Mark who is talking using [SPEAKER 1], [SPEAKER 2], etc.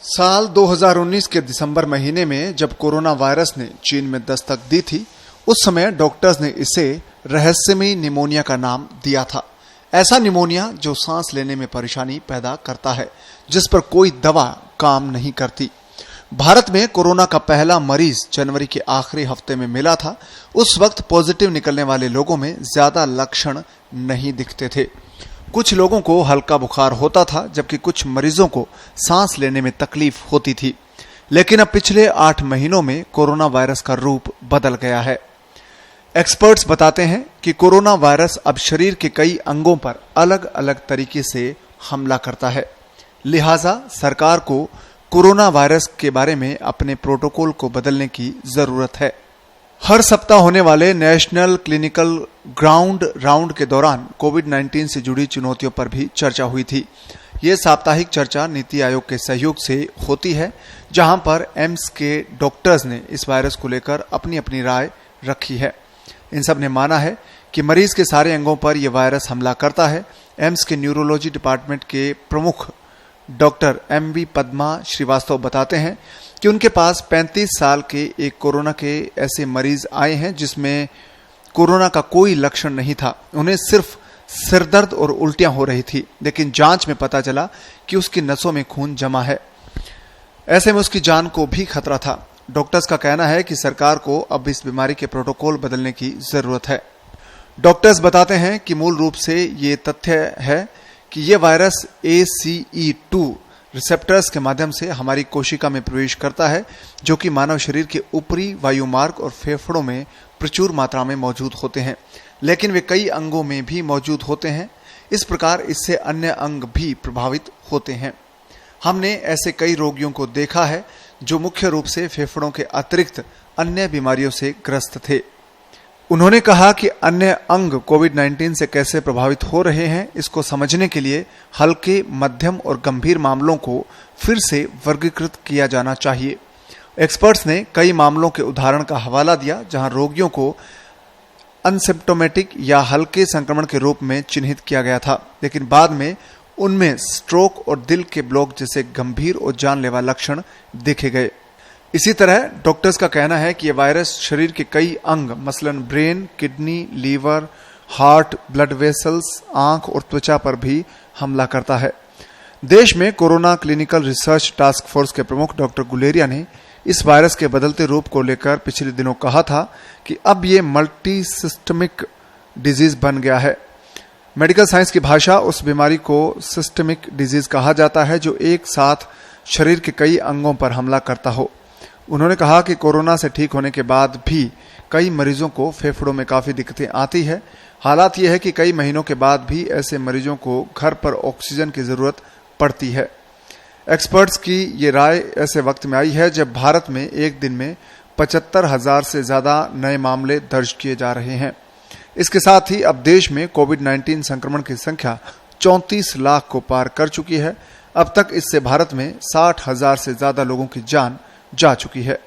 [SPEAKER 1] साल 2019 के दिसंबर महीने में जब कोरोना वायरस ने चीन में दस्तक दी थी, उस समय डॉक्टर्स ने इसे रहस्यमयी निमोनिया का नाम दिया था। ऐसा निमोनिया जो सांस लेने में परेशानी पैदा करता है, जिस पर कोई दवा काम नहीं करती। भारत में कोरोना का पहला मरीज जनवरी के आखिरी हफ्ते में मिला था। उस वक्त पॉजिटिव निकलने वाले लोगों में ज्यादा लक्षण नहीं दिखते थे। कुछ लोगों को हल्का बुखार होता था, जबकि कुछ मरीजों को सांस लेने में तकलीफ होती थी। लेकिन अब पिछले 8 महीनों में कोरोना वायरस का रूप बदल गया है। एक्सपर्ट्स बताते हैं कि कोरोना वायरस अब शरीर के कई अंगों पर अलग अलग तरीके से हमला करता है। लिहाजा सरकार को कोरोना वायरस के बारे में अपने प्रोटोकॉल को बदलने की जरूरत है। हर सप्ताह होने वाले नेशनल क्लिनिकल ग्राउंड राउंड के दौरान कोविड-19 से जुड़ी चुनौतियों पर भी चर्चा हुई थी। ये साप्ताहिक चर्चा नीति आयोग के सहयोग से होती है, जहां पर एम्स के डॉक्टर्स ने इस वायरस को लेकर अपनी अपनी राय रखी है। इन सब ने माना है कि मरीज के सारे अंगों पर यह वायरस हमला करता है। एम्स के न्यूरोलॉजी डिपार्टमेंट के प्रमुख डॉक्टर MV पद्मा श्रीवास्तव बताते हैं कि उनके पास 35 साल के एक कोरोना के ऐसे मरीज आए हैं जिसमें कोरोना का कोई लक्षण नहीं था। उन्हें सिर्फ सिरदर्द और उल्टियां हो रही थी, लेकिन जांच में पता चला कि उसकी नसों में खून जमा है। ऐसे में उसकी जान को भी खतरा था। डॉक्टर्स का कहना है कि सरकार को अब इस बीमारी के प्रोटोकॉल बदलने की जरूरत है। डॉक्टर्स बताते हैं कि मूल रूप से ये तथ्य है कि यह वायरस ACE2 रिसेप्टर्स के माध्यम से हमारी कोशिका में प्रवेश करता है, जो कि मानव शरीर के ऊपरी वायुमार्ग और फेफड़ों में प्रचुर मात्रा में मौजूद होते हैं, लेकिन वे कई अंगों में भी मौजूद होते हैं। इस प्रकार इससे अन्य अंग भी प्रभावित होते हैं। हमने ऐसे कई रोगियों को देखा है जो मुख्य रूप से फेफड़ों के अतिरिक्त अन्य बीमारियों से ग्रस्त थे। उन्होंने कहा कि अन्य अंग कोविड-19 से कैसे प्रभावित हो रहे हैं, इसको समझने के लिए हल्के, मध्यम और गंभीर मामलों को फिर से वर्गीकृत किया जाना चाहिए। एक्सपर्ट्स ने कई मामलों के उदाहरण का हवाला दिया जहां रोगियों को अनसिम्प्टोमेटिक या हल्के संक्रमण के रूप में चिन्हित किया गया था, लेकिन बाद में उनमें स्ट्रोक और दिल के ब्लॉक जैसे गंभीर और जानलेवा लक्षण देखे गए। इसी तरह डॉक्टर्स का कहना है कि यह वायरस शरीर के कई अंग मसलन brain, kidney, liver, heart, blood vessels, आंख और त्वचा पर भी हमला करता है। देश में corona clinical research task force के प्रमुख डॉक्टर गुलेरिया ने इस वायरस के बदलते रूप को लेकर पिछले दिनों कहा था कि अब ये मल्टी सिस्टमिक डिजीज बन गया है। मेडिकल साइंस की भाषा उस बीमारी को सिस्टमिक डिजीज कहा जाता है जो एक साथ शरीर के कई अंगों पर हमला करता हो। उन्होंने कहा कि कोरोना से ठीक होने के बाद भी कई मरीजों को फेफड़ों में काफी दिक्कतें आती है। हालात यह है कि कई महीनों के बाद भी ऐसे मरीजों को घर पर ऑक्सीजन की जरूरत पड़ती है। एक्सपर्ट्स की ये राय ऐसे वक्त में आई है जब भारत में एक दिन में 75,000 से ज्यादा नए मामले दर्ज किए जा रहे हैं। इसके साथ ही अब देश में कोविड-19 संक्रमण की संख्या 34 लाख को पार कर चुकी है। अब तक इससे भारत में 60,000 से ज्यादा लोगों की जान जा चुकी है।